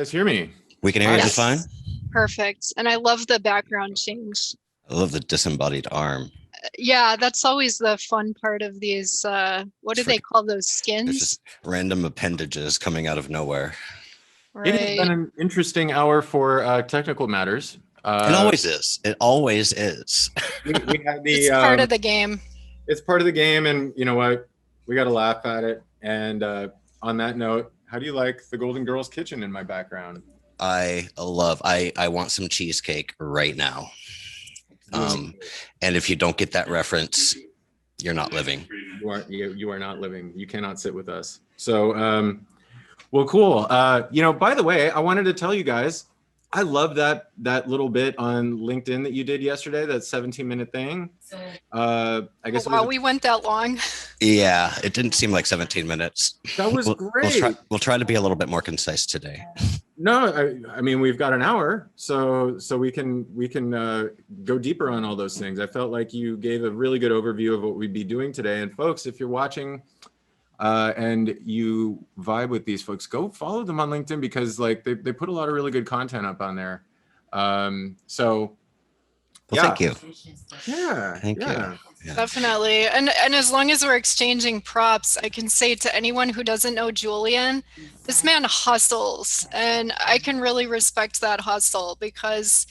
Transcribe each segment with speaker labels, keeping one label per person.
Speaker 1: guys hear me?
Speaker 2: We can hear you
Speaker 3: Yes.
Speaker 2: just fine.
Speaker 3: Perfect. And I love the background change.
Speaker 2: I love the disembodied arm.
Speaker 3: Yeah, that's always the fun part of these. What do they call those
Speaker 2: There's
Speaker 3: skins?
Speaker 2: just random appendages coming out of nowhere.
Speaker 1: It has been
Speaker 3: Right.
Speaker 1: an interesting hour for technical matters.
Speaker 2: It always is. It always is.
Speaker 1: We had the,
Speaker 3: It's part of the game.
Speaker 1: it's part of the game, and you know what? We got to laugh at it. And on that note, how do you like the Golden Girls kitchen in my background?
Speaker 2: I want some cheesecake right now. And if you don't get that reference, you're not living.
Speaker 1: You are not living. You cannot sit with us. So, well, cool. By the way, I wanted to tell you guys, I love that little bit on LinkedIn that you did yesterday, that 17-minute thing. I guess
Speaker 3: We went that long.
Speaker 2: Yeah, it didn't seem like 17 minutes.
Speaker 1: That was great.
Speaker 2: We'll try to be a little bit more concise today.
Speaker 1: No, I mean, we've got an hour, so we can go deeper on all those things. I felt like you gave a really good overview of what we'd be doing today. And folks, if you're watching and you vibe with these folks, go follow them on LinkedIn, because like they put a lot of really good content up on there.
Speaker 2: Thank you.
Speaker 1: Yeah.
Speaker 2: Thank you. Yeah.
Speaker 3: Definitely. And as long as we're exchanging props, I can say to anyone who doesn't know Julian, this man hustles, and I can really respect that hustle, because,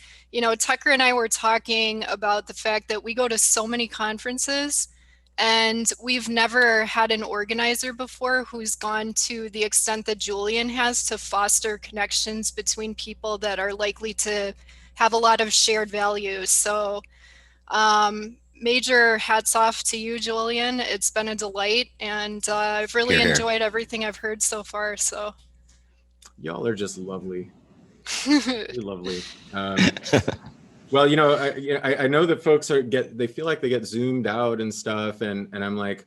Speaker 3: Tucker and I were talking about the fact that we go to so many conferences, and we've never had an organizer before who's gone to the extent that Julian has to foster connections between people that are likely to have a lot of shared values. So major hats off to you, Julian. It's been a delight, and I've really enjoyed everything I've heard so far. So
Speaker 1: y'all are just lovely. You're lovely. Well, I know that folks they feel like they get zoomed out and stuff, and I'm like,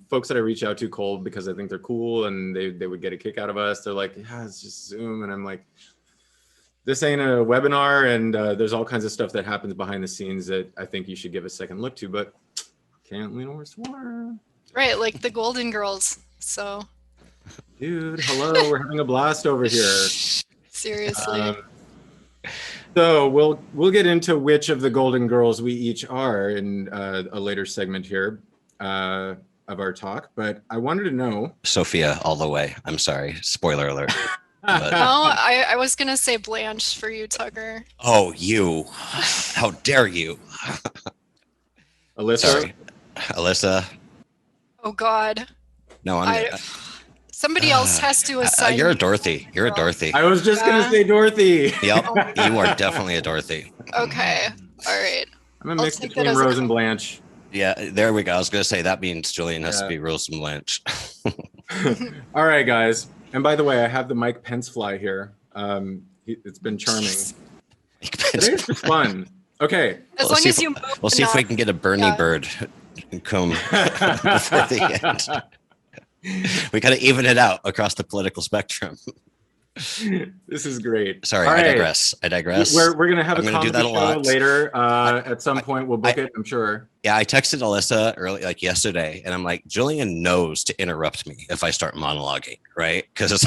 Speaker 1: folks that I reach out to cold because I think they're cool and they would get a kick out of us. They're like, yeah, it's just Zoom, and I'm like, this ain't a webinar, and there's all kinds of stuff that happens behind the scenes that I think you should give a second look to, but can't lean over swarm.
Speaker 3: Right, like the Golden Girls. So,
Speaker 1: dude, hello, we're having a blast over here.
Speaker 3: Seriously.
Speaker 1: So we'll get into which of the Golden Girls we each are in a later segment here of our talk, but I wanted to know.
Speaker 2: Sophia all the way. I'm sorry, spoiler alert.
Speaker 3: But... No, I was going to say Blanche for you, Tucker.
Speaker 2: Oh, you. How dare you?
Speaker 1: Alyssa?
Speaker 2: Sorry. Alyssa.
Speaker 3: Oh, God.
Speaker 2: No,
Speaker 3: somebody else has to assign.
Speaker 2: You're a Dorothy. You're a Dorothy.
Speaker 1: I was just going to say Dorothy.
Speaker 2: Yep, you are definitely a Dorothy.
Speaker 3: Okay. All right.
Speaker 1: I'm a mix between Rose and Blanche.
Speaker 2: Yeah, there we go. I was going to say that means Julian has to be Rose and Blanche.
Speaker 1: All right, guys. And by the way, I have the Mike Pence fly here. It's been charming. Today's just fun. Okay.
Speaker 3: As long as you
Speaker 2: we'll see if we can get a Bernie bird and come before the end. We got to even it out across the political spectrum.
Speaker 1: This is great.
Speaker 2: Sorry, I digress.
Speaker 1: We're going to have a comedy show later. At some point, we'll book it, I'm sure.
Speaker 2: Yeah, I texted Alyssa early, like yesterday, and I'm like, Julian knows to interrupt me if I start monologuing, right? Because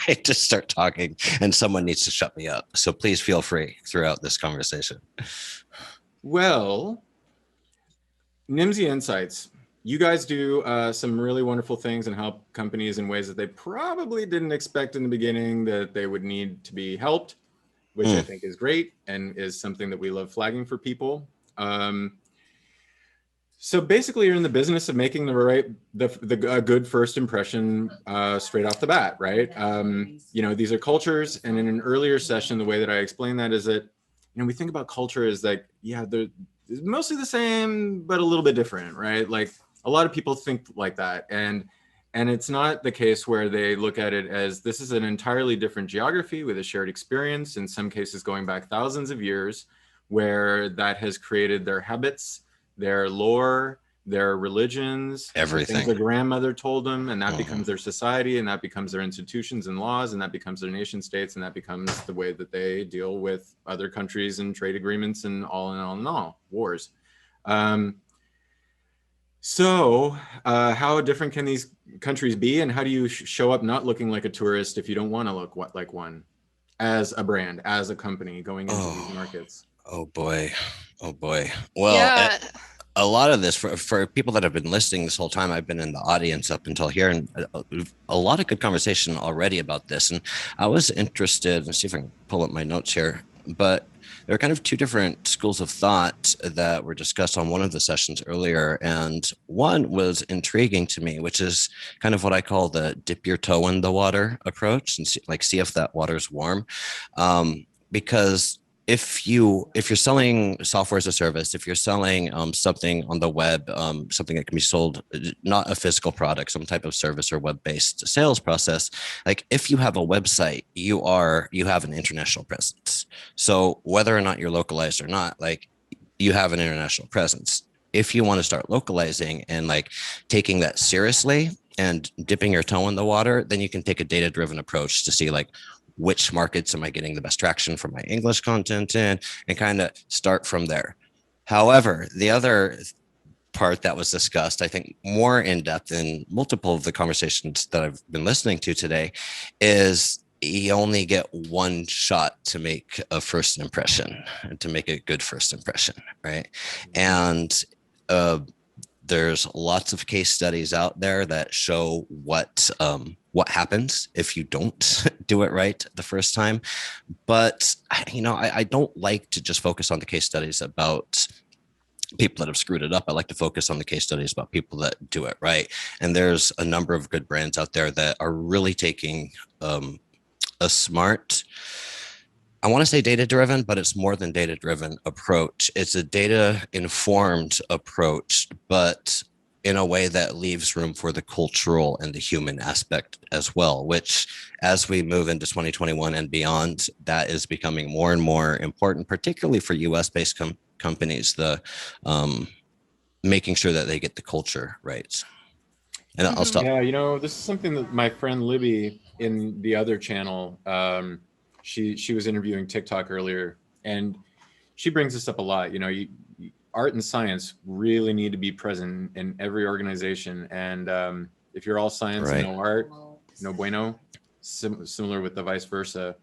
Speaker 2: I just start talking and someone needs to shut me up. So please feel free throughout this conversation.
Speaker 1: Well, Nimdzi Insights. You guys do some really wonderful things and help companies in ways that they probably didn't expect in the beginning that they would need to be helped, which I think is great and is something that we love flagging for people. So basically, you're in the business of making a good first impression straight off the bat, right? These are cultures, and in an earlier session, the way that I explain that is that we think about culture as like, they're mostly the same, but a little bit different, right? Like, a lot of people think like that, and it's not the case where they look at it as this is an entirely different geography with a shared experience, in some cases going back thousands of years, where that has created their habits, their lore, their religions,
Speaker 2: everything
Speaker 1: their grandmother told them, and that becomes their society, and that becomes their institutions and laws, and that becomes their nation states, and that becomes the way that they deal with other countries and trade agreements and all wars. So how different can these countries be, and how do you show up not looking like a tourist if you don't want to look like one? as a brand, as a company going into these
Speaker 2: Oh,
Speaker 1: markets?
Speaker 2: oh boy. Oh boy. Well,
Speaker 3: Yeah.
Speaker 2: a lot of this for people that have been listening this whole time, I've been in the audience up until here, and a lot of good conversation already about this. And I was interested, and see if I can pull up my notes here, but there are kind of two different schools of thought that were discussed on one of the sessions earlier. And one was intriguing to me, which is kind of what I call the dip your toe in the water approach and see if that water's warm. Because if you're selling software as a service, if you're selling something on the web, something that can be sold, not a physical product, some type of service or web-based sales process, like if you have a website, you have an international presence. So whether or not you're localized or not, like you have an international presence. If you want to start localizing and like taking that seriously and dipping your toe in the water, then you can take a data-driven approach to see like which markets am I getting the best traction for my English content in, and kind of start from there. However, the other part that was discussed, I think more in depth in multiple of the conversations that I've been listening to today, is you only get one shot to make a first impression and to make a good first impression, right? And there's lots of case studies out there that show what happens if you don't do it right the first time. But I don't like to just focus on the case studies about people that have screwed it up. I like to focus on the case studies about people that do it right. And there's a number of good brands out there that are really taking a smart, I want to say data driven, but it's more than data driven approach. It's a data informed approach, but in a way that leaves room for the cultural and the human aspect as well, which as we move into 2021 and beyond, that is becoming more and more important, particularly for US based companies, the making sure that they get the culture right. And I'll stop.
Speaker 1: Yeah, this is something that my friend Libby in the other channel, she was interviewing TikTok earlier, and she brings this up a lot. Art and science really need to be present in every organization. And if you're all science and no art, no bueno. Similar with the vice versa.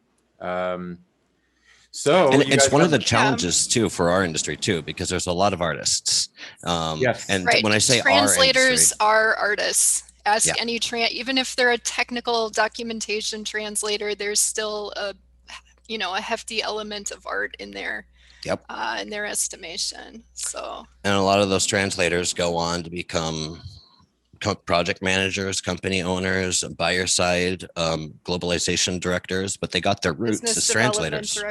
Speaker 2: So and it's one of the challenges too for our industry too, because there's a lot of artists.
Speaker 1: Yes.
Speaker 2: And when I say
Speaker 3: translators are artists. Ask any even if they're a technical documentation translator, there's still a hefty element of art in there.
Speaker 2: Yep.
Speaker 3: In their estimation. So.
Speaker 2: And a lot of those translators go on to become project managers, company owners, buyer side, globalization directors, but they got their roots as translators,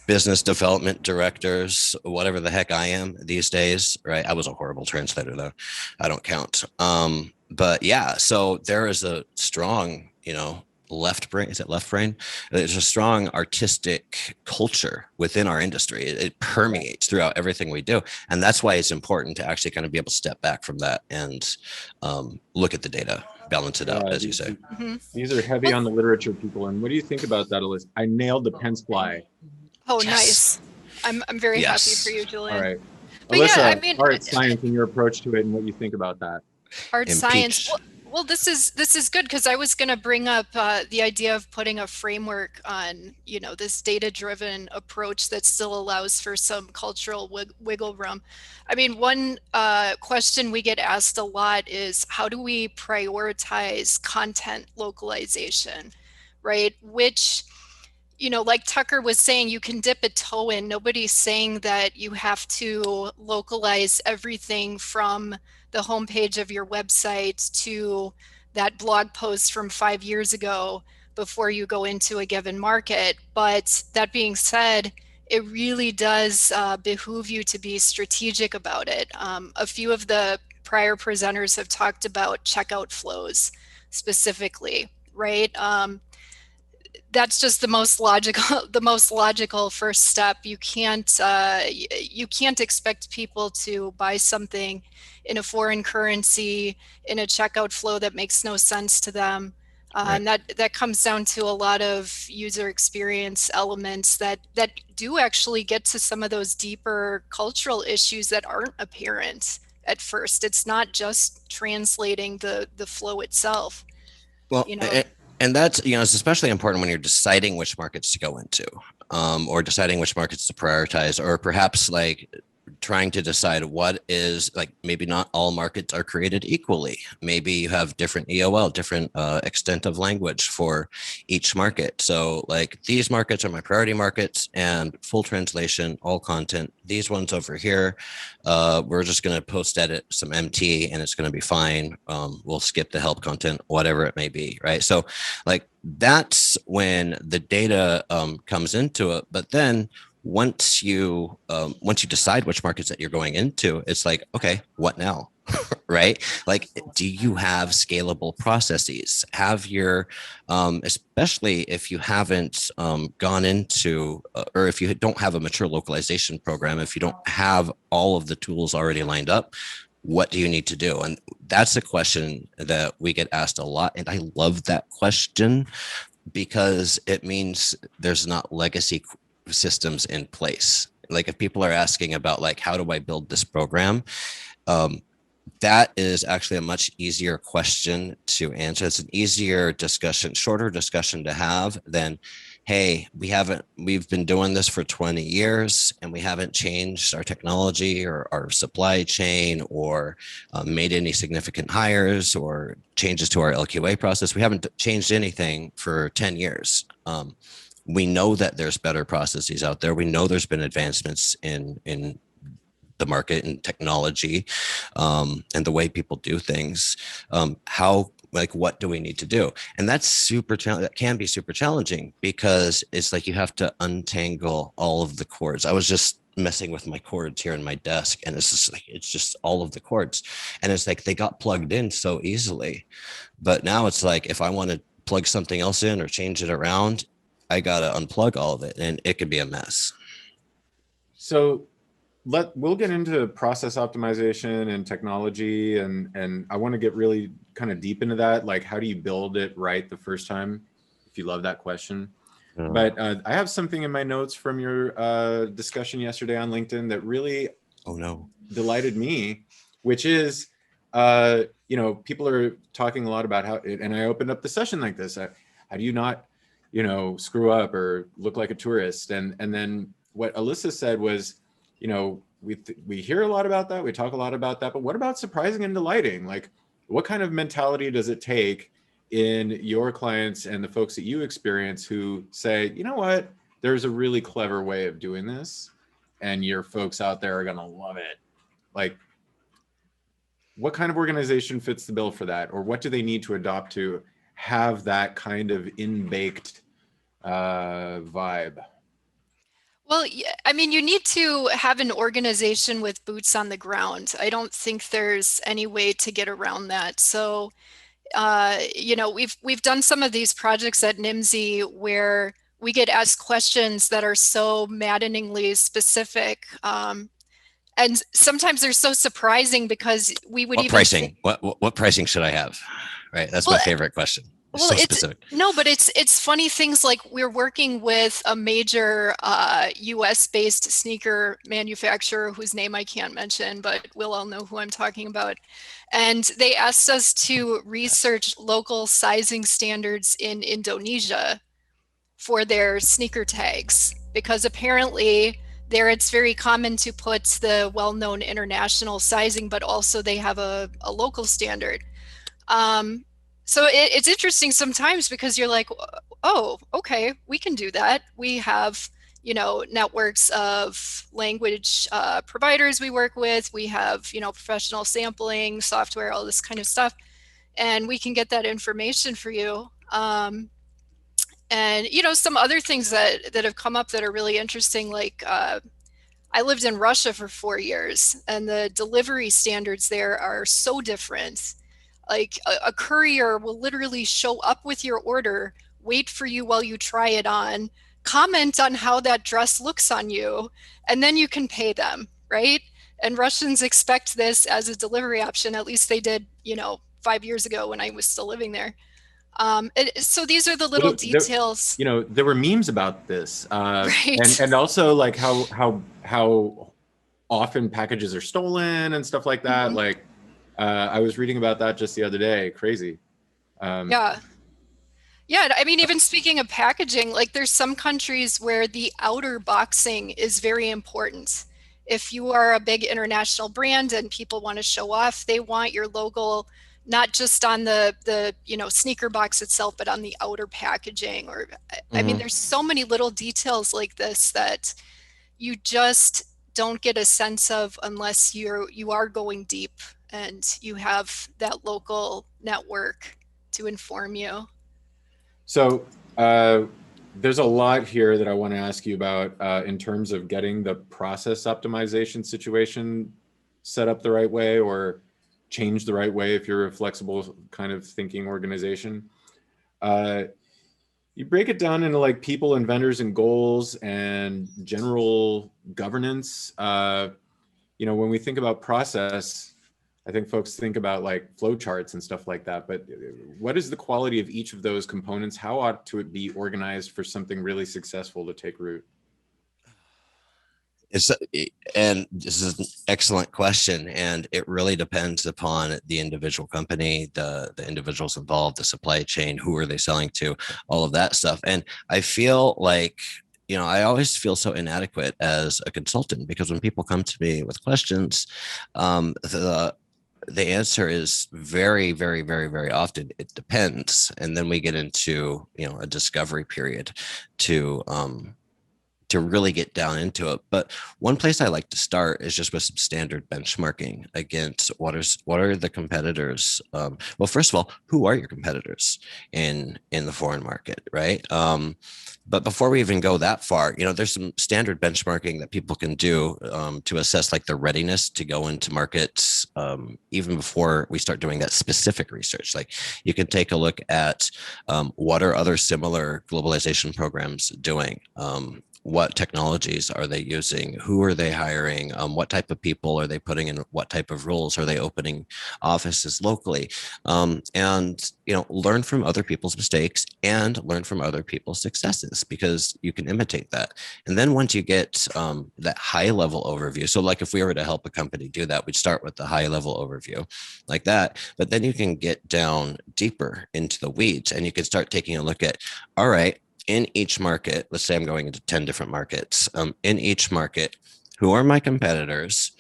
Speaker 2: business development directors, whatever the heck I am these days, right? I was a horrible translator though. I don't count. But yeah, so there is a strong, left brain. Is it left brain? There's a strong artistic culture within our industry. It permeates throughout everything we do. And that's why it's important to actually kind of be able to step back from that and look at the data, balance it out, as you say.
Speaker 1: These are heavy on the literature, people. And what do you think about that, Alyssa? I nailed the Pence fly.
Speaker 3: Oh, yes. Nice. I'm very happy for you, Julian.
Speaker 1: All right. But Alyssa, art, science, and your approach to it and what you think about that.
Speaker 3: Art, science. Well, this is good, because I was going to bring up the idea of putting a framework on, this data-driven approach that still allows for some cultural wiggle room. I mean, one question we get asked a lot is, how do we prioritize content localization, right? Which, like Tucker was saying, you can dip a toe in. Nobody's saying that you have to localize everything from the homepage of your website to that blog post from 5 years ago before you go into a given market. But that being said, it really does behoove you to be strategic about it. A few of the prior presenters have talked about checkout flows specifically, right? That's just the most logical first step. You can't expect people to buy something in a foreign currency in a checkout flow that makes no sense to them. And that comes down to a lot of user experience elements that do actually get to some of those deeper cultural issues that aren't apparent at first. It's not just translating the flow itself.
Speaker 2: Well, And that's, you know, it's especially important when you're deciding which markets to go into, or deciding which markets to prioritize, or perhaps like trying to decide what is like, maybe not all markets are created equally. Maybe you have different EOL, different extent of language for each market. So like these markets are my priority markets and full translation, all content. These ones over here, we're just going to post edit some MT and it's going to be fine. We'll skip the help content, whatever it may be, right? So like that's when the data comes into it. But then once you decide which markets that you're going into, it's like, okay, what now? Right? Like, do you have scalable processes? Have your, especially if you haven't gone into, or if you don't have a mature localization program, if you don't have all of the tools already lined up, what do you need to do? And that's a question that we get asked a lot. And I love that question because it means there's not legacy systems in place. Like if people are asking about like, how do I build this program? That is actually a much easier question to answer. It's an easier discussion, shorter discussion to have than, hey, we've been doing this for 20 years and we haven't changed our technology or our supply chain or made any significant hires or changes to our LQA process. We haven't changed anything for 10 years. We know that there's better processes out there. We know there's been advancements in the market and technology and the way people do things. What do we need to do? And that's that can be super challenging because it's like you have to untangle all of the cords. I was just messing with my cords here in my desk and it's just all of the cords. And it's like they got plugged in so easily. But now it's like if I want to plug something else in or change it around, I got to unplug all of it and it could be a mess.
Speaker 1: So we'll get into process optimization and technology and I want to get really kind of deep into that. Like, how do you build it right the first time? If you love that question. But I have something in my notes from your discussion yesterday on LinkedIn that really delighted me, which is, you know, people are talking a lot about how, and I opened up the session like this, how do you not, you know, screw up or look like a tourist? And then what Alyssa said was, you know, we hear a lot about that, we talk a lot about that, but what about surprising and delighting? Like, what kind of mentality does it take in your clients and the folks that you experience who say, you know what, there's a really clever way of doing this, and your folks out there are gonna love it? Like, what kind of organization fits the bill for that? Or what do they need to adopt to have that kind of in-baked vibe?
Speaker 3: Well, I mean, you need to have an organization with boots on the ground. I don't think there's any way to get around that. So, you know, we've done some of these projects at Nimdzi where we get asked questions that are so maddeningly specific. And sometimes they're so surprising because we would
Speaker 2: what pricing? What pricing should I have? Right. That's my favorite question. It's so specific.
Speaker 3: No, but it's funny things like we're working with a major US-based sneaker manufacturer whose name I can't mention, but we'll all know who I'm talking about. And they asked us to research local sizing standards in Indonesia for their sneaker tags, because apparently there it's very common to put the well-known international sizing, but also they have a local standard. So it's interesting sometimes because you're like, oh, okay, we can do that. We have, you know, networks of language providers we work with. We have, you know, professional sampling, software, all this kind of stuff. And we can get that information for you. And, you know, some other things that have come up that are really interesting, like I lived in Russia for 4 years and the delivery standards there are so different. Like a courier will literally show up with your order, wait for you while you try it on, comment on how that dress looks on you, and then you can pay them, right? And Russians expect this as a delivery option. At least they did, you know, 5 years ago when I was still living there. So these are the little details.
Speaker 1: You know, there were memes about this,
Speaker 3: right.
Speaker 1: and also like how often packages are stolen and stuff like that. Mm-hmm. Like, I was reading about that just the other day. Crazy.
Speaker 3: Yeah. Yeah, I mean, even speaking of packaging, like there's some countries where the outer boxing is very important. If you are a big international brand and people want to show off, they want your logo not just on the sneaker box itself, but on the outer packaging. Or I mean,
Speaker 1: Mhm.
Speaker 3: there's so many little details like this that you just don't get a sense of unless you are going deep and you have that local network to inform you.
Speaker 1: So there's a lot here that I want to ask you about in terms of getting the process optimization situation set up the right way or change the right way if you're a flexible kind of thinking organization. You break it down into like people and vendors and goals and general governance. When we think about process, I think folks think about like flow charts and stuff like that, but what is the quality of each of those components? How ought to it be organized for something really successful to take root?
Speaker 2: And this is an excellent question, and it really depends upon the individual company, the individuals involved, the supply chain, who are they selling to, all of that stuff. And I feel like, I always feel so inadequate as a consultant, because when people come to me with questions, the answer is very, very, very, very often it depends, and then we get into a discovery period to really get down into it. But one place I like to start is just with some standard benchmarking against what are the competitors. Well, first of all, who are your competitors in the foreign market, right? But before we even go that far, there's some standard benchmarking that people can do to assess like their readiness to go into markets even before we start doing that specific research. Like you can take a look at what are other similar globalization programs doing. What technologies are they using? Who are they hiring? What type of people are they putting in? What type of roles are they opening offices locally? And learn from other people's mistakes and learn from other people's successes, because you can imitate that. And then once you get that high level overview, so like if we were to help a company do that, we'd start with the high level overview like that. But then you can get down deeper into the weeds, and you can start taking a look at, all right, in each market, let's say I'm going into 10 different markets. In each market, who are my competitors?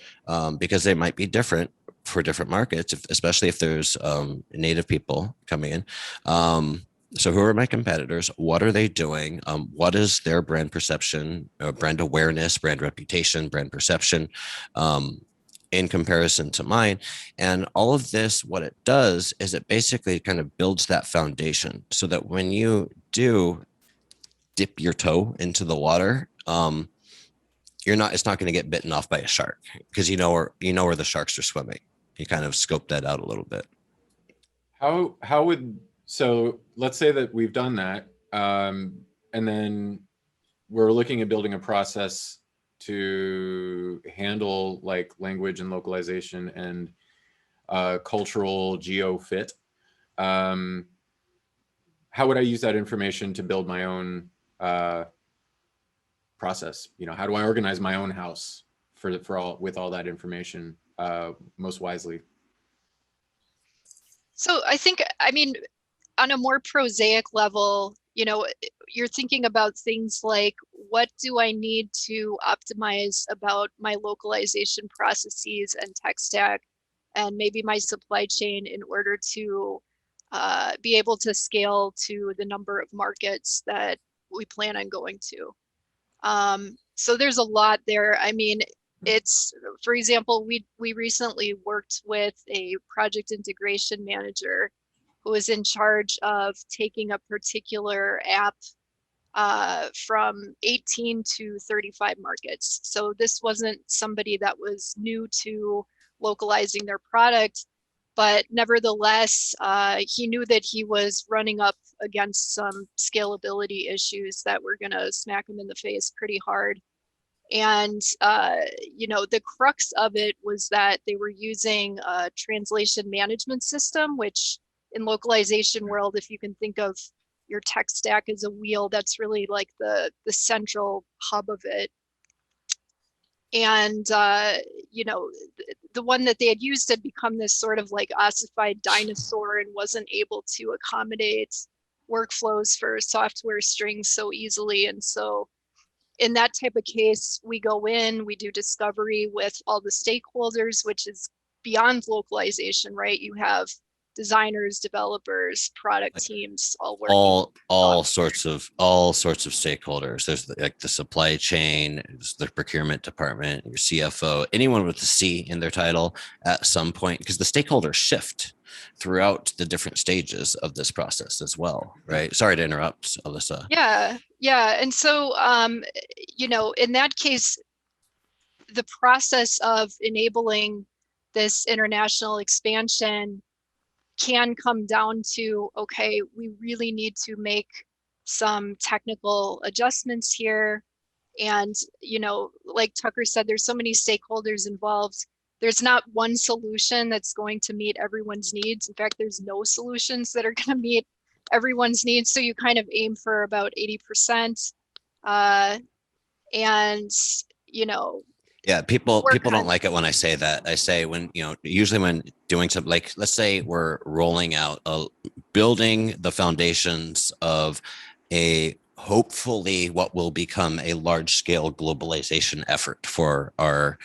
Speaker 2: Because they might be different for different markets, especially if there's native people coming in. So who are my competitors? What are they doing? What is their brand perception, brand awareness, brand reputation, brand perception? In comparison to mine. And all of this, what it does is it basically kind of builds that foundation so that when you do dip your toe into the water, it's not going to get bitten off by a shark, because you know where the sharks are swimming. You kind of scope that out a little bit.
Speaker 1: So let's say that we've done that, and then we're looking at building a process to handle like language and localization and cultural geo fit. How would I use that information to build my own process? How do I organize my own house with all that information most wisely?
Speaker 3: So I think, I mean, on a more prosaic level, you're thinking about things like, what do I need to optimize about my localization processes and tech stack, and maybe my supply chain, in order to be able to scale to the number of markets that we plan on going to. So there's a lot there. I mean, it's, for example, we recently worked with a project integration manager who was in charge of taking a particular app from 18 to 35 markets. So this wasn't somebody that was new to localizing their product, but nevertheless, he knew that he was running up against some scalability issues that were going to smack him in the face pretty hard. And, the crux of it was that they were using a translation management system, which in localization world, if you can think of your tech stack as a wheel, that's really like the central hub of it. And, the one that they had used had become this sort of like ossified dinosaur and wasn't able to accommodate workflows for software strings so easily. And so in that type of case, we go in, we do discovery with all the stakeholders, which is beyond localization, right? You have designers, developers, product teams all working.
Speaker 2: All sorts of stakeholders. There's like the supply chain, the procurement department, your CFO, anyone with a C in their title at some point, because the stakeholders shift throughout the different stages of this process as well, right? Sorry to interrupt, Alyssa.
Speaker 3: Yeah. And so, in that case, the process of enabling this international expansion can come down to, okay, we really need to make some technical adjustments here. And, like Tucker said, there's so many stakeholders involved. There's not one solution that's going to meet everyone's needs. In fact, there's no solutions that are going to meet everyone's needs. So you kind of aim for about 80%.
Speaker 2: Yeah, people don't like it when I say that. I say when, usually when doing something like, let's say we're rolling out, building the foundations of a hopefully what will become a large scale globalization effort for our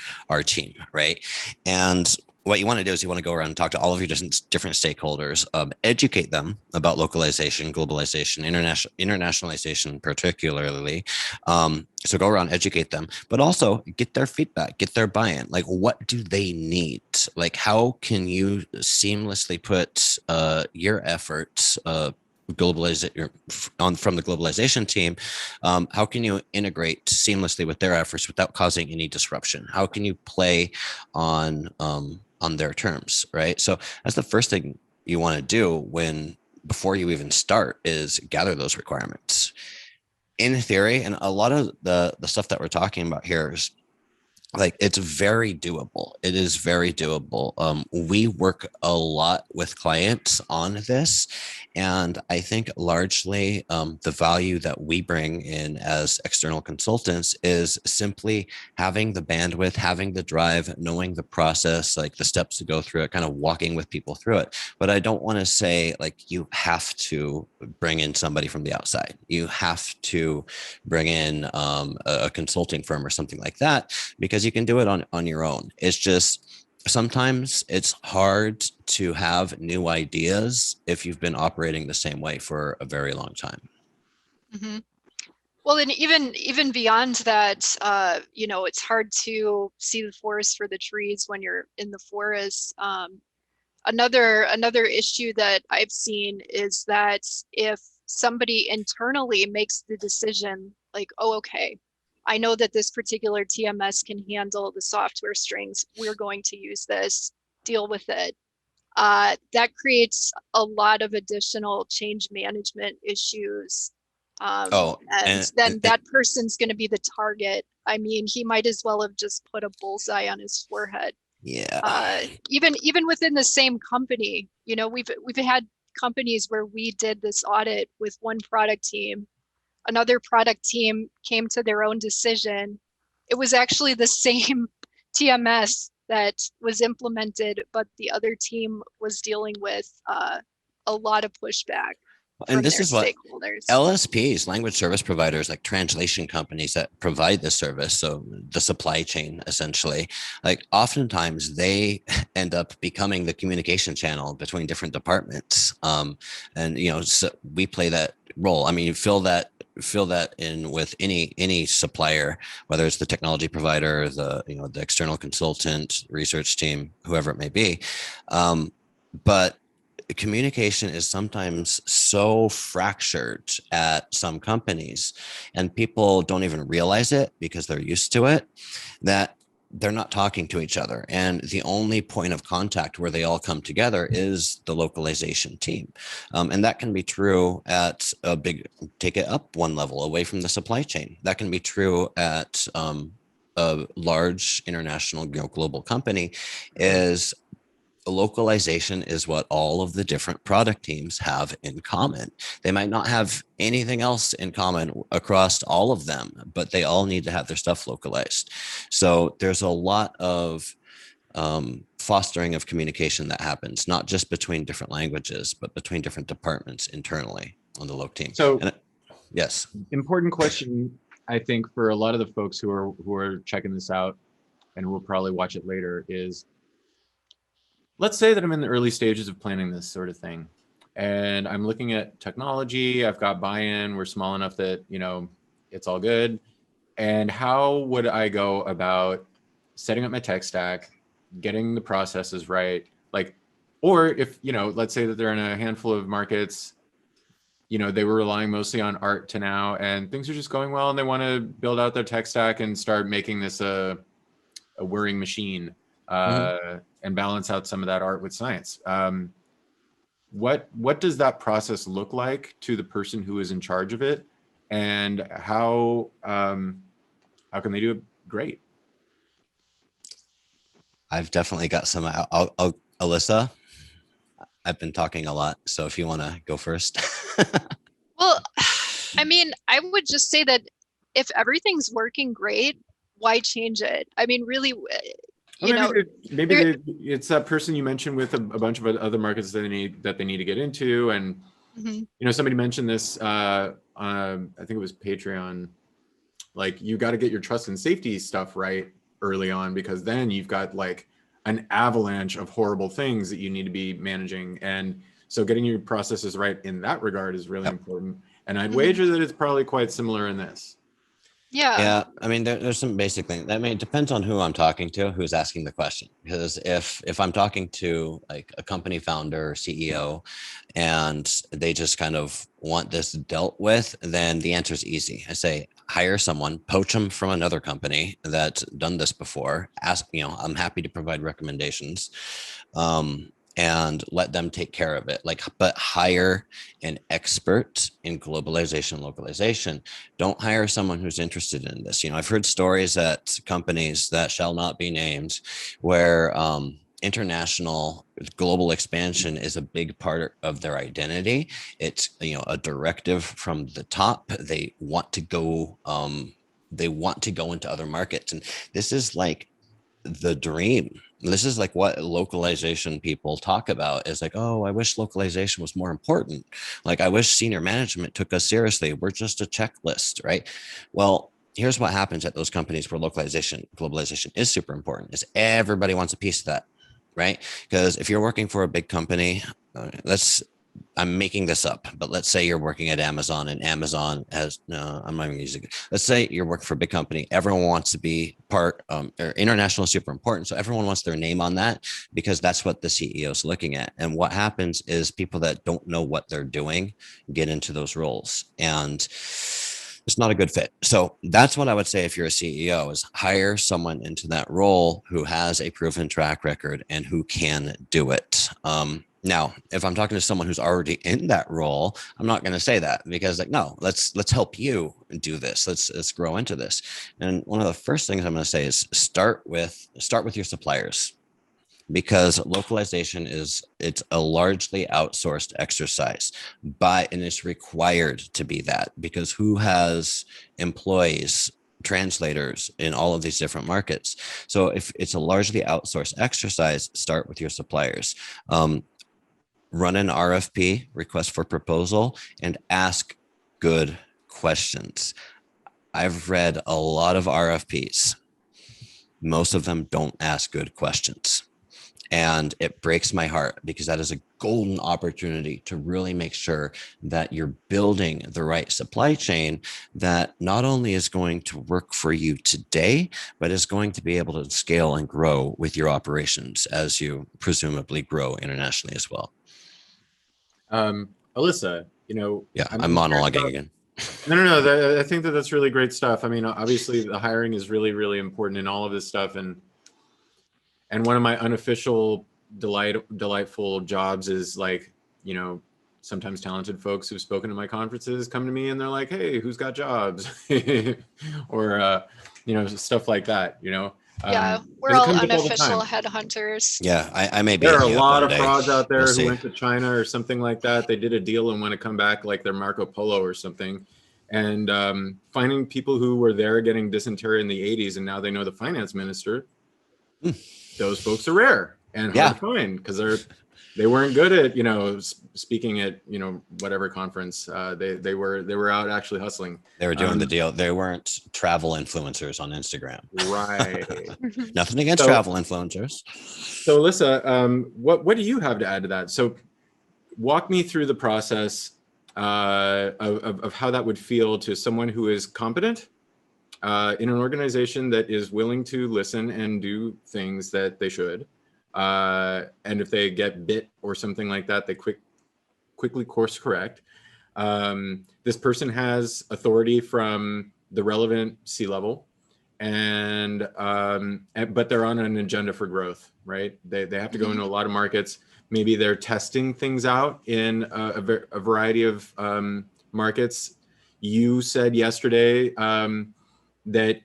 Speaker 2: team, right? And what you want to do is you want to go around and talk to all of your different stakeholders, educate them about localization, globalization, internationalization, particularly. So go around, educate them, but also get their feedback, get their buy-in. Like, what do they need? Like, how can you seamlessly put your efforts, from the globalization team, how can you integrate seamlessly with their efforts without causing any disruption? How can you play on their terms, right? So that's the first thing you want to do before you even start is gather those requirements. In theory, and a lot of the stuff that we're talking about here is like, it's very doable. It is very doable. We work a lot with clients on this, and I think largely the value that we bring in as external consultants is simply having the bandwidth, having the drive, knowing the process, like the steps to go through it, kind of walking with people through it. But I don't want to say like you have to bring in somebody from the outside. You have to bring in a consulting firm or something like that, because you can do it on your own. It's just sometimes it's hard to have new ideas if you've been operating the same way for a very long time.
Speaker 3: Mm-hmm. Well, and even beyond that, it's hard to see the forest for the trees when you're in the forest. Another issue that I've seen is that if somebody internally makes the decision, like, oh, okay, I know that this particular TMS can handle the software strings, we're going to use this, deal with it. That creates a lot of additional change management issues. And then that person's going to be the target. I mean, he might as well have just put a bullseye on his forehead.
Speaker 2: Yeah.
Speaker 3: Even within the same company, we've had companies where we did this audit with one product team. Another product team came to their own decision. It was actually the same TMS that was implemented, but the other team was dealing with a lot of pushback.
Speaker 2: And this is what LSPs, language service providers, like translation companies that provide this service, so the supply chain essentially, like oftentimes they end up becoming the communication channel between different departments. So we play that role. I mean, you fill that in with any supplier, whether it's the technology provider, the external consultant, research team, whoever it may be. But communication is sometimes so fractured at some companies, and people don't even realize it because they're used to it, that they're not talking to each other. And the only point of contact where they all come together is the localization team. And that can be true at take it up one level away from the supply chain. That can be true at a large international, global company. Is localization is what all of the different product teams have in common. They might not have anything else in common across all of them, but they all need to have their stuff localized. So there's a lot of fostering of communication that happens, not just between different languages, but between different departments internally. on the Loc team.
Speaker 1: So
Speaker 2: yes.
Speaker 1: Important question, I think, for a lot of the folks who are checking this out and will probably watch it later is, let's say that I'm in the early stages of planning this sort of thing, and I'm looking at technology. I've got buy-in. We're small enough that, you know, it's all good. And how would I go about setting up my tech stack, getting the processes right? Like, or if, you know, let's say that they're in a handful of markets, you know, they were relying mostly on art to now, and things are just going well, and they want to build out their tech stack and start making this a whirring machine, and balance out some of that art with science. What does that process look like to the person who is in charge of it, and how can they do it great?
Speaker 2: I've definitely got some. Alyssa, I've been talking a lot, so if you want to go first.
Speaker 3: Well, I mean, I would just say that if everything's working great, why change it? I mean, really, you know,
Speaker 1: maybe it's that person you mentioned with a bunch of other markets that they need to get into, and you know, somebody mentioned this. I think it was Patreon. Like, you got to get your trust and safety stuff right early on, because then you've got like an avalanche of horrible things that you need to be managing. And so getting your processes right in that regard is really important. And I'd wager that it's probably quite similar in this.
Speaker 2: Yeah. I mean, there's some basic things. I mean, it depends on who I'm talking to, who's asking the question. Because if I'm talking to like a company founder or CEO, and they just kind of want this dealt with, then the answer is easy. I say, hire someone, poach them from another company that's done this before. Ask, you know, I'm happy to provide recommendations. And let them take care of it. Like, but hire an expert in globalization, localization. Don't hire someone who's interested in this. You know, I've heard stories at companies that shall not be named where international global expansion is a big part of their identity. It's, you know, a directive from the top. They want to go into other markets. And this is like the dream. This is like what localization people talk about, is like, oh, I wish localization was more important. Like, I wish senior management took us seriously. We're just a checklist, right? Well, here's what happens at those companies where globalization is super important, is everybody wants a piece of that, right? Because if you're working for a big company, I'm making this up, but let's say you're working at Amazon, and Amazon has, no, I'm not even using it. Let's say you're working for a big company. Everyone wants to be part, or international is super important. So everyone wants their name on that, because that's what the CEO is looking at. And what happens is people that don't know what they're doing get into those roles, and it's not a good fit. So that's what I would say if you're a CEO, is hire someone into that role who has a proven track record and who can do it. Now, if I'm talking to someone who's already in that role, I'm not going to say that, because like, no, let's help you do this. Let's grow into this. And one of the first things I'm going to say is start with your suppliers, because localization it's a largely outsourced exercise, and it's required to be that, because who has employees, translators in all of these different markets? So if it's a largely outsourced exercise, start with your suppliers. Run an RFP, request for proposal, and ask good questions. I've read a lot of RFPs. Most of them don't ask good questions. And it breaks my heart, because that is a golden opportunity to really make sure that you're building the right supply chain that not only is going to work for you today, but is going to be able to scale and grow with your operations as you presumably grow internationally as well.
Speaker 1: Alyssa, you know,
Speaker 2: yeah, I'm monologuing again.
Speaker 1: No. I think that's really great stuff. I mean, obviously the hiring is really, really important in all of this stuff. And one of my unofficial delightful jobs is, like, you know, sometimes talented folks who've spoken to my conferences come to me and they're like, hey, who's got jobs? Or, you know, stuff like that, you know?
Speaker 3: Yeah, we're all unofficial headhunters.
Speaker 2: Yeah, I may be.
Speaker 1: There are a lot of frauds out there who went to China or something like that. They did a deal and want to come back like they're Marco Polo or something. And finding people who were there getting dysentery in the 80s and now they know the finance minister, those folks are rare. and hard to find because they weren't good at, speaking at, whatever conference. They were out actually hustling.
Speaker 2: They were doing the deal. They weren't travel influencers on Instagram.
Speaker 1: Right.
Speaker 2: Nothing against travel influencers.
Speaker 1: So Alyssa, what do you have to add to that? So walk me through the process of how that would feel to someone who is competent in an organization that is willing to listen and do things that they should. And if they get bit or something like that, they quickly course correct. This person has authority from the relevant C-level, but they're on an agenda for growth, right? They have to go into a lot of markets. Maybe they're testing things out in a variety of markets. You said yesterday that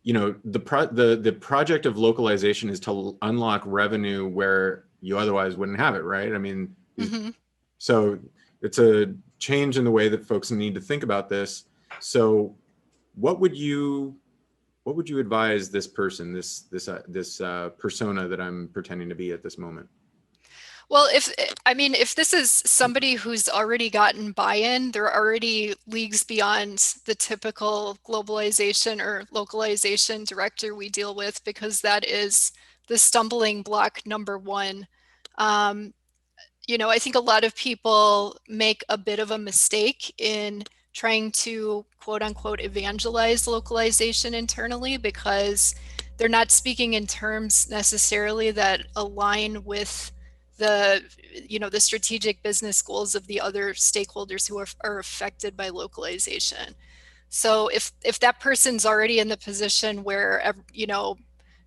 Speaker 1: the project of localization is to unlock revenue where you otherwise wouldn't have it, right? I mean, so it's a change in the way that folks need to think about this. So what would you advise this person, this persona that I'm pretending to be at this moment?
Speaker 3: Well, if this is somebody who's already gotten buy-in, they're already leagues beyond the typical globalization or localization director we deal with, because that is the stumbling block number one. I think a lot of people make a bit of a mistake in trying to quote unquote evangelize localization internally, because they're not speaking in terms necessarily that align with the strategic business goals of the other stakeholders who are affected by localization. So if that person's already in the position where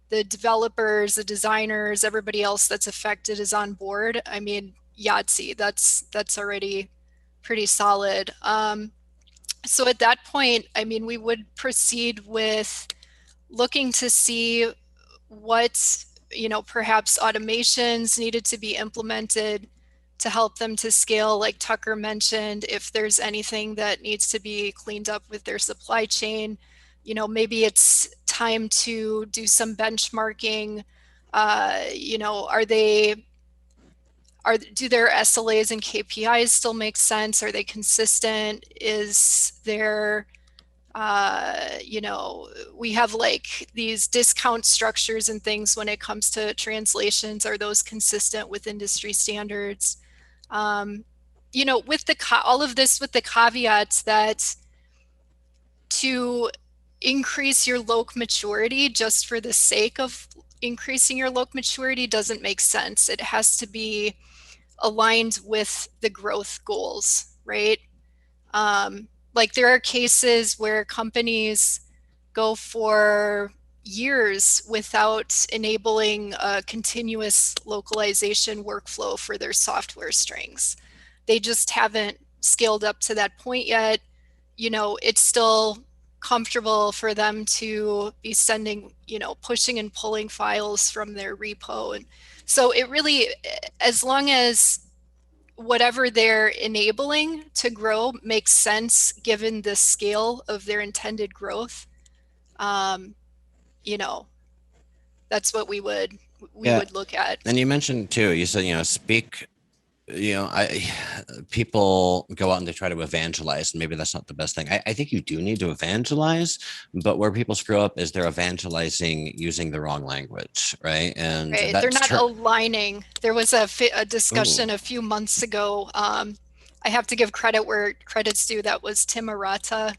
Speaker 3: the developers, the designers, everybody else that's affected is on board, I mean, Yahtzee, that's already pretty solid. So at that point, I mean, we would proceed with looking to see what perhaps automations needed to be implemented to help them to scale, like Tucker mentioned. If there's anything that needs to be cleaned up with their supply chain, maybe it's time to do some benchmarking. Do their SLAs and KPIs still make sense? Are they consistent? Is there we have like these discount structures and things when it comes to translations. Are those consistent with industry standards? With all of this with the caveats that to increase your loc maturity just for the sake of increasing your loc maturity doesn't make sense. It has to be aligned with the growth goals, right? Like there are cases where companies go for years without enabling a continuous localization workflow for their software strings. They just haven't scaled up to that point yet. It's still comfortable for them to be sending, pushing and pulling files from their repo. And so it really, as long as whatever they're enabling to grow makes sense given the scale of their intended growth, that's what we would look at.
Speaker 2: And you mentioned too, you said, people go out and they try to evangelize, and maybe that's not the best thing. I think you do need to evangelize, but where people screw up is they're evangelizing using the wrong language, right? And
Speaker 3: right. They're not aligning. There was a discussion a few months ago. I have to give credit where credit's due. That was Tim Arata.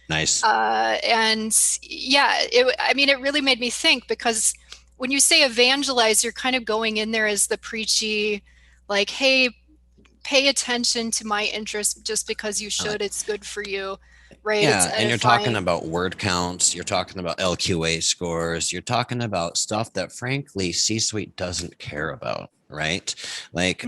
Speaker 2: Nice.
Speaker 3: And yeah, it really made me think, because when you say evangelize, you're kind of going in there as the preachy, like, hey, pay attention to my interest just because you should. It's good for you, right?
Speaker 2: Yeah, and you're talking about word counts. You're talking about LQA scores. You're talking about stuff that, frankly, C-suite doesn't care about, right? Like,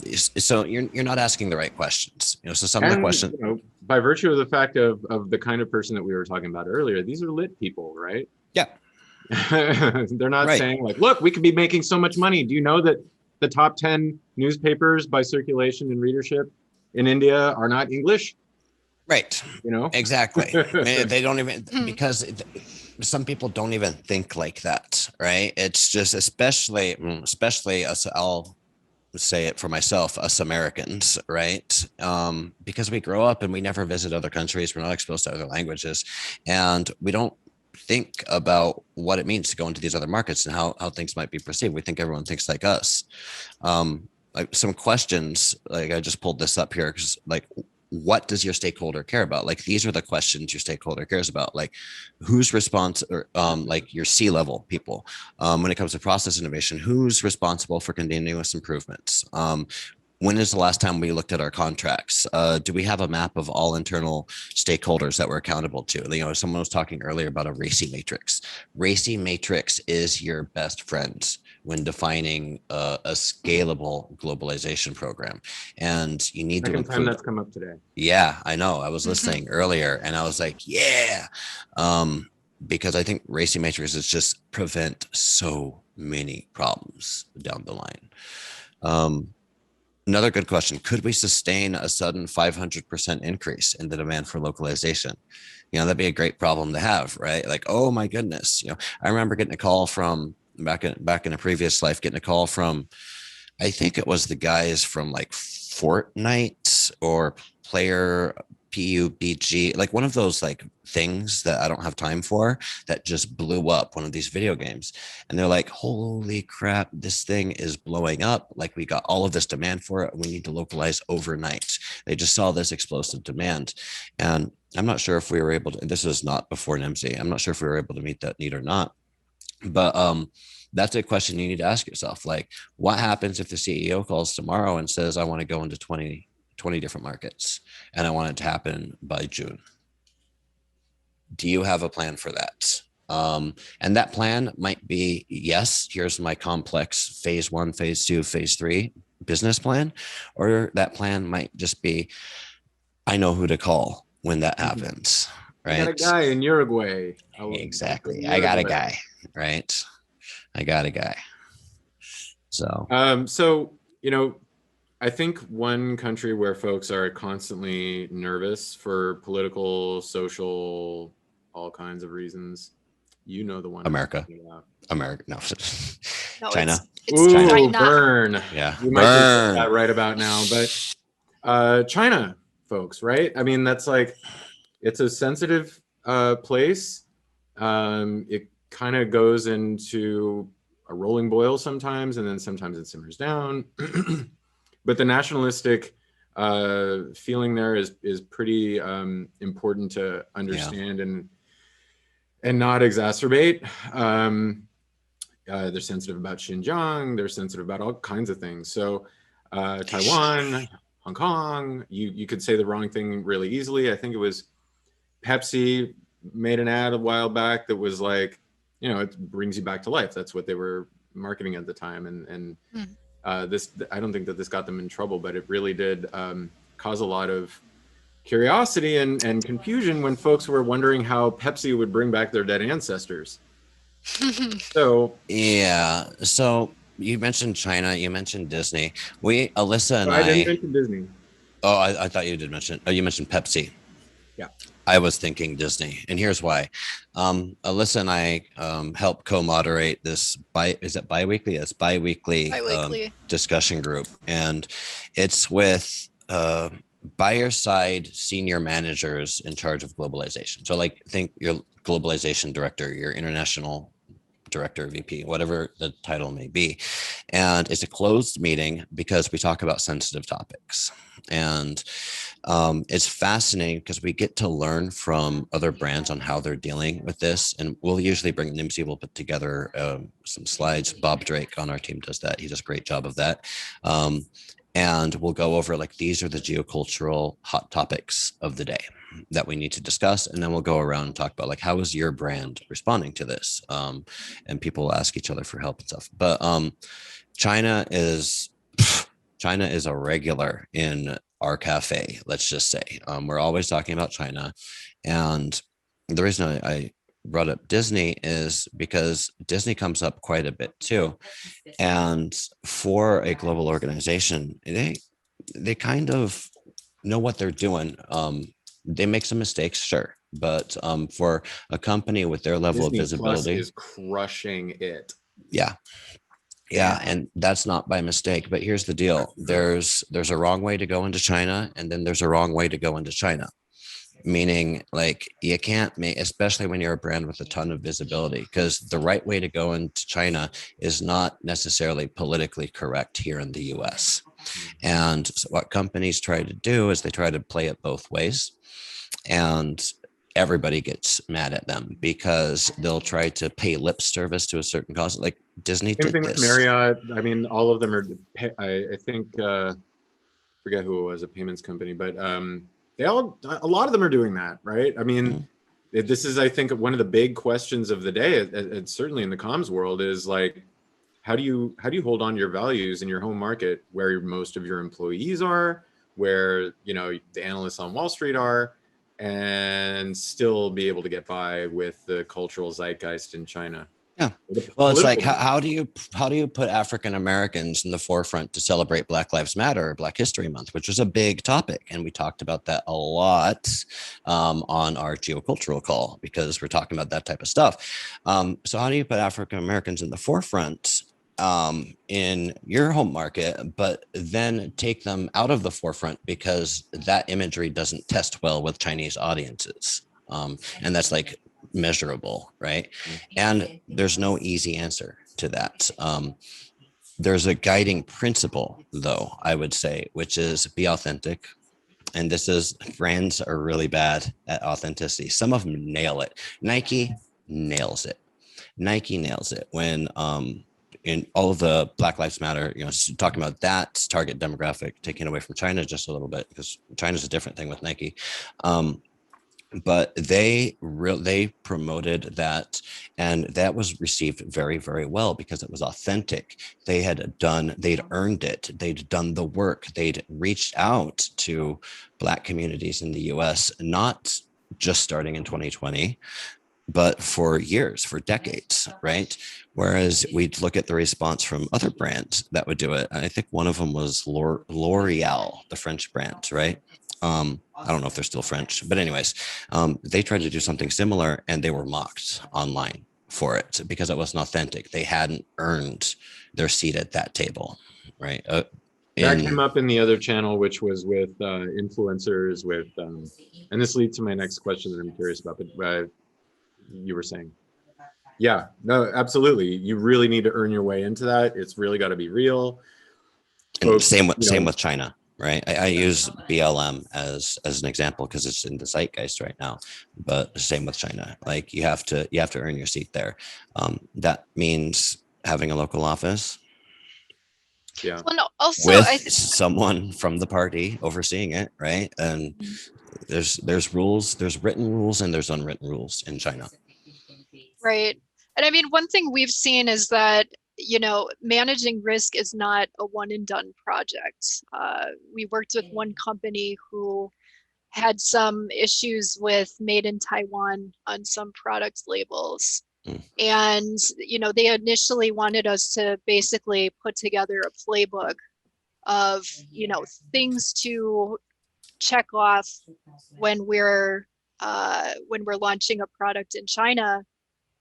Speaker 2: so you're not asking the right questions. So some of the questions,
Speaker 1: by virtue of the fact of the kind of person that we were talking about earlier, these are lit people, right?
Speaker 2: Yeah.
Speaker 1: They're not saying like, look, we could be making so much money. Do you know that the top 10 newspapers by circulation and readership in India are not English?
Speaker 2: Right. Exactly. They don't even, because some people don't even think like that, right? It's just especially us, I'll say it for myself, us Americans, right? Because we grow up and we never visit other countries, we're not exposed to other languages, and we don't think about what it means to go into these other markets and how things might be perceived. We think everyone thinks like us. Like some questions, like I just pulled this up here because like, what does your stakeholder care about? Like, these are the questions your stakeholder cares about. Like, who's responsible, or like your C-level people, when it comes to process innovation, who's responsible for continuous improvements? When is the last time we looked at our contracts? Do we have a map of all internal stakeholders that we're accountable to? You know, someone was talking earlier about a RACI matrix. RACI matrix is your best friend when defining a scalable globalization program. And you need to include—
Speaker 1: that's come up today.
Speaker 2: Yeah, I know. I was listening earlier and I was like, yeah. Because I think RACI matrices just prevent so many problems down the line. Another good question: could we sustain a sudden 500% increase in the demand for localization? You know, that'd be a great problem to have, right? Like, oh my goodness, you know, I remember getting a call from back in a previous life, getting a call from, I think it was the guys from like Fortnite or Player PUBG, like one of those like things that I don't have time for, that just blew up, one of these video games. And they're like, holy crap, this thing is blowing up. Like, we got all of this demand for it. We need to localize overnight. They just saw this explosive demand. And I'm not sure if we were able to— this is not before Nimdzi, I'm not sure if we were able to meet that need or not. But that's a question you need to ask yourself. Like, what happens if the CEO calls tomorrow and says, I want to go into 20 different markets and I want it to happen by June? Do you have a plan for that? And that plan might be, yes, here's my complex phase 1, phase 2, phase 3 business plan. Or that plan might just be, I know who to call when that happens. Right?
Speaker 1: I got a guy in Uruguay.
Speaker 2: Exactly. I got a guy, right? I got a guy. So,
Speaker 1: so, you know, I think one country where folks are constantly nervous for political, social, all kinds of reasons, you know the one.
Speaker 2: America. America. No.
Speaker 3: No,
Speaker 2: China.
Speaker 3: it's
Speaker 1: Ooh,
Speaker 3: China.
Speaker 1: burn.
Speaker 2: Yeah.
Speaker 1: You might be that right about now, but China, folks, right? I mean, that's like, it's a sensitive place. It kind of goes into a rolling boil sometimes, and then sometimes it simmers down. But the nationalistic feeling there is pretty important to understand and not exacerbate. They're sensitive about Xinjiang. They're sensitive about all kinds of things. So Taiwan, Hong Kong, you could say the wrong thing really easily. I think it was Pepsi made an ad a while back that was like, you know, it brings you back to life. That's what they were marketing at the time. And this, I don't think that this got them in trouble, but it really did cause a lot of curiosity and confusion when folks were wondering how Pepsi would bring back their dead ancestors. So
Speaker 2: yeah. So you mentioned China, you mentioned Disney. Alyssa and
Speaker 1: I didn't mention Disney.
Speaker 2: Oh, I thought you did mention. Oh, you mentioned Pepsi.
Speaker 1: Yeah.
Speaker 2: I was thinking Disney, and here's why. Alyssa and I help co-moderate this bi-weekly? It's bi-weekly discussion group, and it's with buyer side senior managers in charge of globalization. So, like, think your globalization director, your international director, VP, whatever the title may be. And it's a closed meeting because we talk about sensitive topics. And it's fascinating because we get to learn from other brands on how they're dealing with this. And we'll usually bring Nimdzi, we'll put together some slides. Bob Drake on our team does that. He does a great job of that. And we'll go over, like, these are the geocultural hot topics of the day that we need to discuss. And then we'll go around and talk about, like, how is your brand responding to this? And people will ask each other for help and stuff. But China is a regular in our cafe, let's just say. We're always talking about China. And the reason I brought up Disney is because Disney comes up quite a bit too. And for a global organization, they kind of know what they're doing. They make some mistakes, sure. But for a company with their level
Speaker 1: Disney
Speaker 2: of visibility,
Speaker 1: Plus is crushing it.
Speaker 2: yeah. Yeah, and that's not by mistake. But here's the deal: there's a wrong way to go into China, and then there's a wrong way to go into China. Meaning, like, you can't make, especially when you're a brand with a ton of visibility, because the right way to go into China is not necessarily politically correct here in the US. And so what companies try to do is they try to play it both ways. And everybody gets mad at them because they'll try to pay lip service to a certain cause. Like Disney
Speaker 1: Same
Speaker 2: did
Speaker 1: thing
Speaker 2: this.
Speaker 1: with Marriott. I mean, all of them are, I think, forget who it was, a payments company, but a lot of them are doing that, right? I mean, this is, I think, one of the big questions of the day, and certainly in the comms world, is like, how do you hold on to your values in your home market, where most of your employees are, where, you know, the analysts on Wall Street are, and still be able to get by with the cultural zeitgeist in China?
Speaker 2: Yeah. Well, it's like, how do you put African Americans in the forefront to celebrate Black Lives Matter or Black History Month, which was a big topic, and we talked about that a lot on our geocultural call, because we're talking about that type of stuff. So how do you put African Americans in the forefront in your home market, but then take them out of the forefront because that imagery doesn't test well with Chinese audiences? And that's like measurable, right? And there's no easy answer to that. There's a guiding principle, though, I would say, which is be authentic. And this is, brands are really bad at authenticity. Some of them nail it. Nike nails it. Nike nails it when in all of the Black Lives Matter, you know, talking about that target demographic, taking away from China just a little bit, because China's a different thing with Nike. But they promoted that, and that was received very, very well because it was authentic. They'd earned it. They'd done the work. They'd reached out to Black communities in the US, not just starting in 2020, but for years, for decades, right? Whereas we'd look at the response from other brands that would do it. I think one of them was L'Oreal, the French brand, right? I don't know if they're still French, but anyways, they tried to do something similar and they were mocked online for it because it wasn't authentic. They hadn't earned their seat at that table, right?
Speaker 1: That came up in the other channel, which was with influencers, with, and this leads to my next question that I'm curious about, but you were saying. Yeah, no, absolutely. You really need to earn your way into that. It's really got to be real.
Speaker 2: And folks, same with China, right? I use BLM as an example because it's in the zeitgeist right now. But same with China. Like you have to earn your seat there. That means having a local office.
Speaker 3: Yeah. Well, no, also
Speaker 2: with someone from the party overseeing it, right? And there's rules, there's written rules, and there's unwritten rules in China.
Speaker 3: Right. And I mean, one thing we've seen is that, you know, managing risk is not a one and done project. We worked with one company who had some issues with made in Taiwan on some product labels. And, you know, they initially wanted us to basically put together a playbook of, you know, things to check off when we're launching a product in China.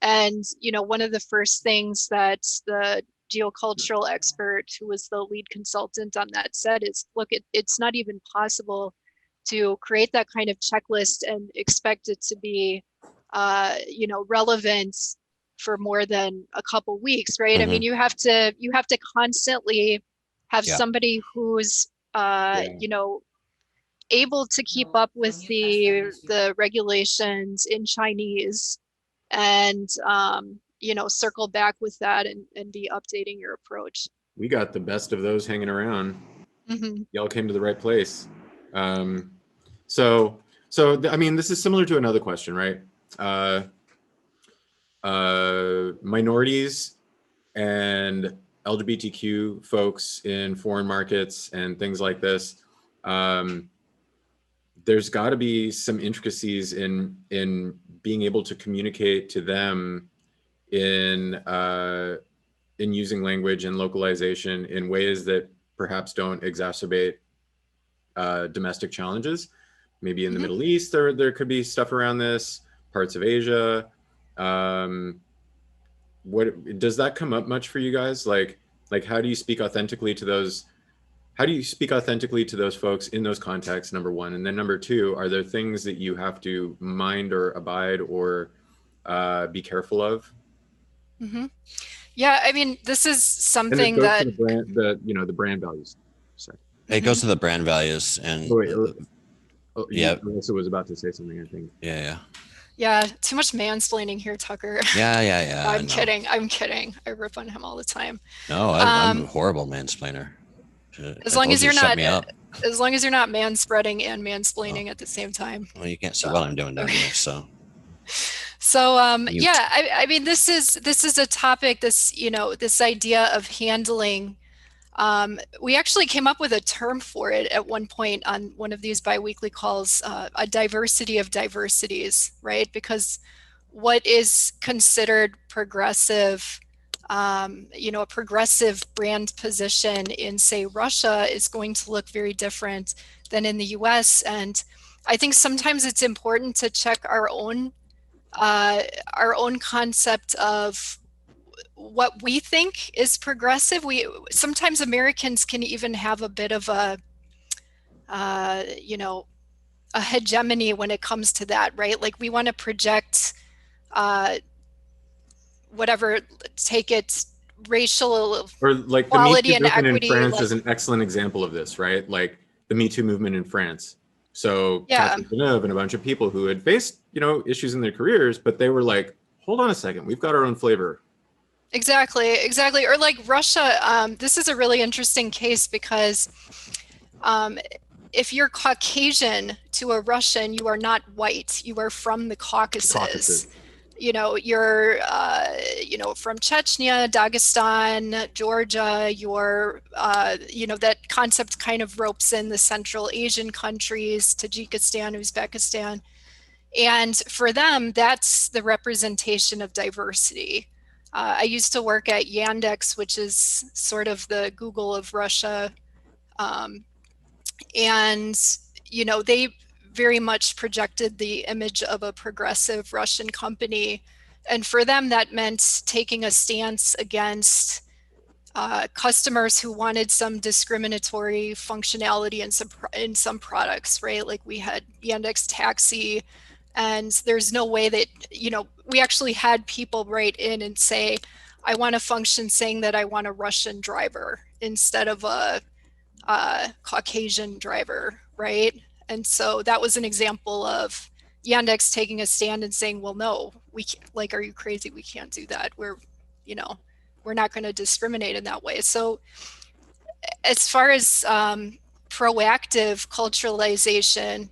Speaker 3: And, you know, one of the first things that the geocultural expert who was the lead consultant on that said is, look, it's not even possible to create that kind of checklist and expect it to be, you know, relevant for more than a couple weeks, right? Mm-hmm. I mean, you have to constantly have somebody who's, you know, able to keep up with the regulations in Chinese and, you know, circle back with that and be updating your approach.
Speaker 1: We got the best of those hanging around. Mm-hmm. Y'all came to the right place. So I mean, this is similar to another question, right? Minorities and LGBTQ folks in foreign markets and things like this. There's got to be some intricacies in being able to communicate to them in using language and localization in ways that perhaps don't exacerbate domestic challenges. maybe in the Middle East, there could be stuff around this, parts of Asia. What does that come up much for you guys? Like how do you speak authentically to those? How do you speak authentically to those folks in those contexts, number one? And then number two, are there things that you have to mind or abide or be careful of?
Speaker 3: Yeah, I mean, this is something
Speaker 1: and it goes
Speaker 3: that
Speaker 1: to the brand, the brand values. So.
Speaker 2: It goes to the brand values and yeah.
Speaker 1: Alyssa was about to say something, I think.
Speaker 3: Yeah, too much mansplaining here, Tucker.
Speaker 2: Yeah.
Speaker 3: I'm kidding. I rip on him all the time.
Speaker 2: No, I'm a horrible mansplainer.
Speaker 3: As long as you're not manspreading and mansplaining at the same time.
Speaker 2: Well, you can't see what I'm doing down here, so.
Speaker 3: So yeah, I mean, this is a topic, this idea of handling. We actually came up with a term for it at one point on one of these biweekly calls, a diversity of diversities, right? Because what is considered progressive, a progressive brand position in, say, Russia is going to look very different than in the US. And I think sometimes it's important to check our own concept of what we think is progressive. Sometimes Americans can even have a bit of a hegemony when it comes to that, right? Like we want to project take it racial
Speaker 1: or like
Speaker 3: equality
Speaker 1: the Me Too
Speaker 3: and
Speaker 1: movement
Speaker 3: equity.
Speaker 1: in France is an excellent example of this, right? Like the Me Too movement in France. So Catherine Deneuve and a bunch of people who had faced, issues in their careers, but they were like, hold on a second, we've got our own flavor.
Speaker 3: Exactly. Or like Russia, this is a really interesting case because if you're Caucasian to a Russian, you are not white. You are from the Caucasus. You're from Chechnya, Dagestan, Georgia. You're that concept kind of ropes in the Central Asian countries, Tajikistan, Uzbekistan. And for them, that's the representation of diversity. I used to work at Yandex, which is sort of the Google of Russia. And they very much projected the image of a progressive Russian company. And for them, that meant taking a stance against customers who wanted some discriminatory functionality in some products, right? Like we had Yandex Taxi, and there's no way that, we actually had people write in and say, I want a function saying that I want a Russian driver instead of a Caucasian driver, right? And so that was an example of Yandex taking a stand and saying, well, no, we can't, like, are you crazy? We can't do that. We're not going to discriminate in that way. So as far as proactive culturalization,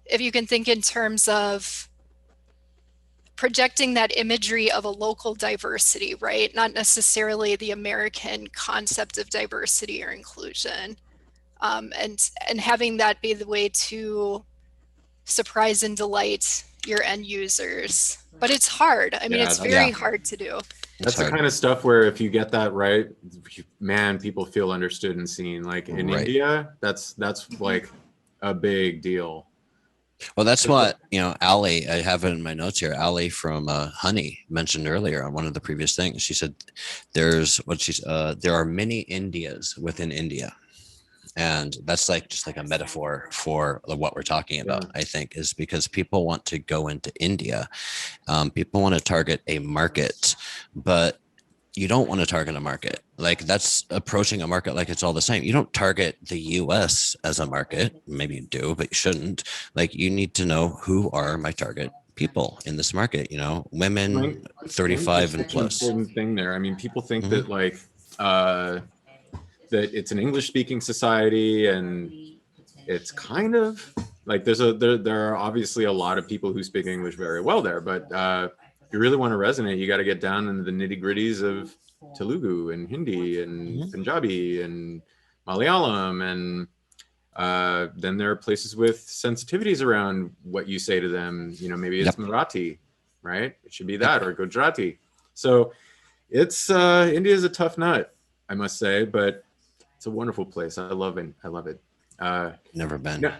Speaker 3: if you can think in terms of projecting that imagery of a local diversity, right? Not necessarily the American concept of diversity or inclusion. And having that be the way to surprise and delight your end users. But it's hard. I mean, it's very hard to do.
Speaker 1: That's the kind of stuff where if you get that right, man, people feel understood and seen. Like in India, that's like a big deal.
Speaker 2: Well, that's what, Ali, I have it in my notes here. Ali from Honey mentioned earlier on one of the previous things. She said there are many Indias within India. And that's just like a metaphor for what we're talking about, I think, is because people want to go into India. People want to target a market, but you don't want to target a market. Like that's approaching a market like it's all the same. You don't target the US as a market. Maybe you do, but you shouldn't. Like you need to know who are my target people in this market, women 35 and plus.
Speaker 1: Important thing there. I mean, people think that like, that it's an English speaking society, and it's kind of like there are obviously a lot of people who speak English very well there, but if you really want to resonate, you got to get down into the nitty gritties of Telugu and Hindi and Punjabi and Malayalam, and then there are places with sensitivities around what you say to them. Maybe it's Marathi, right? It should be that, or Gujarati. So it's India is a tough nut, I must say, but it's a wonderful place. I love it.
Speaker 2: Never been.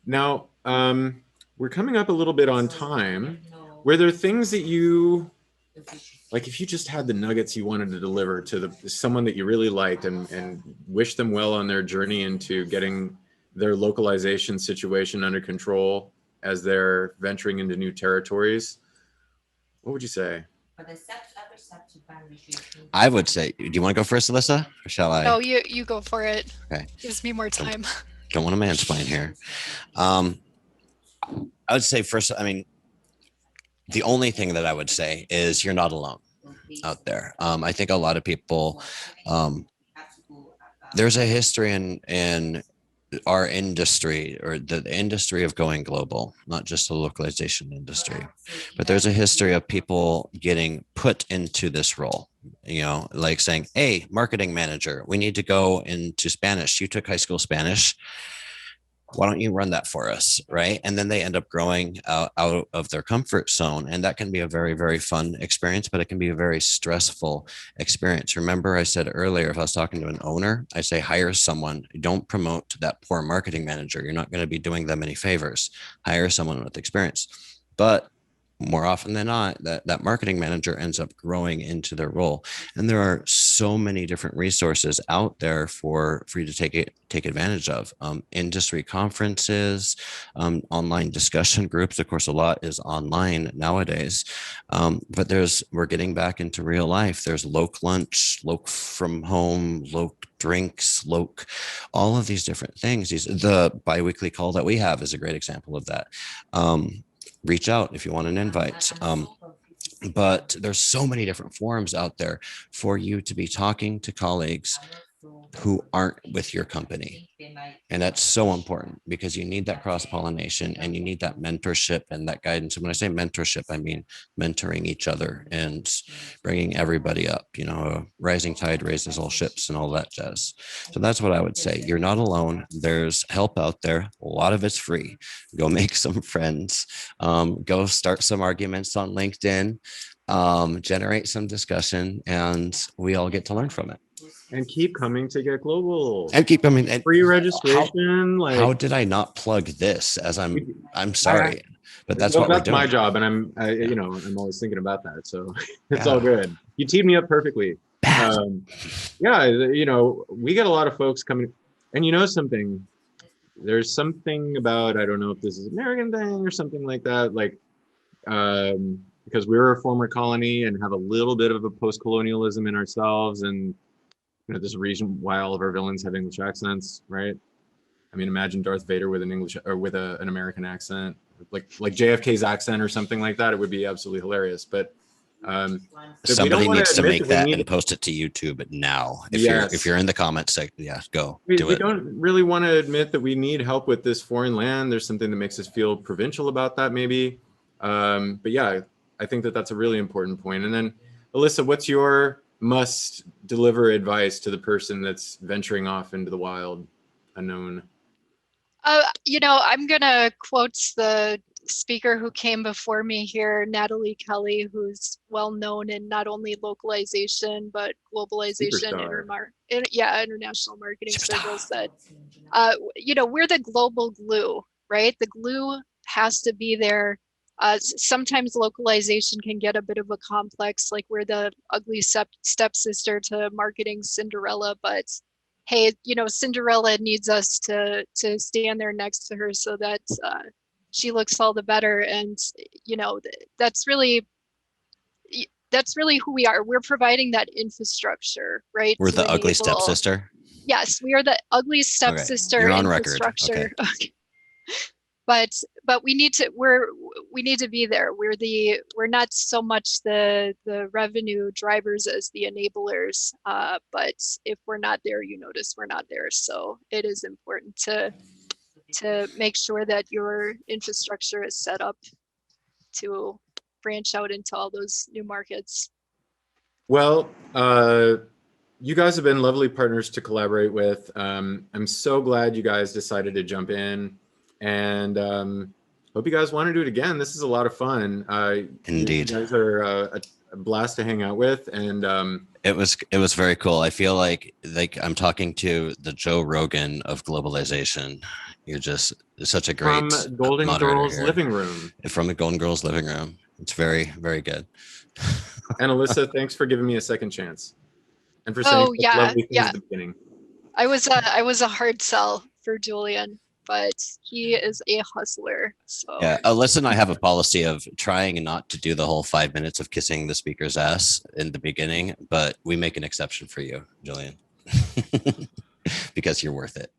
Speaker 1: Now, we're coming up a little bit on time. Were there things that you, like if you just had the nuggets you wanted to deliver to someone that you really liked and wish them well on their journey into getting their localization situation under control as they're venturing into new territories, what would you say?
Speaker 2: I would say, do you want to go first, Alyssa, or shall I?
Speaker 3: No, you go for it.
Speaker 2: Okay.
Speaker 3: Gives me more time.
Speaker 2: Don't want to mansplain here. I would say first, I mean, the only thing that I would say is you're not alone out there. I think a lot of people, there's a history in our industry, or the industry of going global, not just the localization industry, but there's a history of people getting put into this role, you know, like saying, hey, marketing manager, we need to go into Spanish. You took high school Spanish. Why don't you run that for us, right? And then they end up growing out of their comfort zone, and that can be a very, very fun experience, but it can be a very stressful experience. Remember, I said earlier, if I was talking to an owner, I say hire someone. Don't promote that poor marketing manager. You're not going to be doing them any favors. Hire someone with experience. But more often than not, that marketing manager ends up growing into their role. And there are so many different resources out there for you to take advantage of. Industry conferences, online discussion groups. Of course, a lot is online nowadays. But we're getting back into real life. There's Loc Lunch, Loc from home, Loc drinks, Loc, all of these different things. The biweekly call that we have is a great example of that. Reach out if you want an invite. But there's so many different forums out there for you to be talking to colleagues who aren't with your company. And that's so important because you need that cross-pollination and you need that mentorship and that guidance. And when I say mentorship, I mean mentoring each other and bringing everybody up. You know, a rising tide raises all ships and all that jazz. So that's what I would say. You're not alone. There's help out there. A lot of it's free. Go make some friends. Go start some arguments on LinkedIn. Generate some discussion, and we all get to learn from it.
Speaker 1: And keep coming to GetGlobal.
Speaker 2: And keep coming. And
Speaker 1: free registration.
Speaker 2: How did I not plug this? I'm sorry, but that's what we're doing.
Speaker 1: My job, and you know, I'm always thinking about that. So it's all good. You teed me up perfectly. Yeah, you know, we get a lot of folks coming, and you know something. There's something about, I don't know if this is an American thing or something like that, like because we were a former colony and have a little bit of a post-colonialism in ourselves, and you know, there's a reason why all of our villains have English accents, right? I mean, imagine Darth Vader with an English or with an American accent, like JFK's accent or something like that. It would be absolutely hilarious. But
Speaker 2: somebody needs to make that and post it to YouTube now. If you're in the comments section, do it.
Speaker 1: We don't really want to admit that we need help with this foreign land. There's something that makes us feel provincial about that, maybe. But yeah, I think that that's a really important point. And then, Alyssa, what's your must deliver advice to the person that's venturing off into the wild unknown?
Speaker 3: You know, I'm gonna quote the speaker who came before me here, Natalie Kelly, who's well known in not only localization but globalization, international marketing circles. That you know, we're the global glue, right? The glue has to be there. Sometimes localization can get a bit of a complex, like we're the ugly stepsister to marketing Cinderella, but hey, you know, Cinderella needs us to stand there next to her so that she looks all the better. And you know, that's really who we are. We're providing that infrastructure, right?
Speaker 2: We're the ugly stepsister.
Speaker 3: Yes, we are the ugly stepsister.
Speaker 2: Okay. You're on
Speaker 3: infrastructure.
Speaker 2: Record. Okay.
Speaker 3: But we need to be there. We're not so much the revenue drivers as the enablers. But if we're not there, you notice we're not there. So it is important to make sure that your infrastructure is set up to branch out into all those new markets.
Speaker 1: Well, you guys have been lovely partners to collaborate with. I'm so glad you guys decided to jump in, and hope you guys want to do it again. This is a lot of fun.
Speaker 2: Indeed.
Speaker 1: You guys are a blast to hang out with. And
Speaker 2: it was very cool. I feel like I'm talking to the Joe Rogan of globalization. You're just such a great
Speaker 1: from Golden
Speaker 2: moderator
Speaker 1: Girls
Speaker 2: here.
Speaker 1: living room.
Speaker 2: From the Golden Girls living room. It's very, very good.
Speaker 1: And Alyssa, thanks for giving me a second chance and for saying
Speaker 3: Oh yeah,
Speaker 1: lovely things
Speaker 3: yeah.
Speaker 1: at the beginning.
Speaker 3: I was a hard sell for Julian, but he is a hustler. So
Speaker 2: Yeah, Alyssa and I have a policy of trying not to do the whole 5 minutes of kissing the speaker's ass in the beginning, but we make an exception for you, Julian, because you're worth it.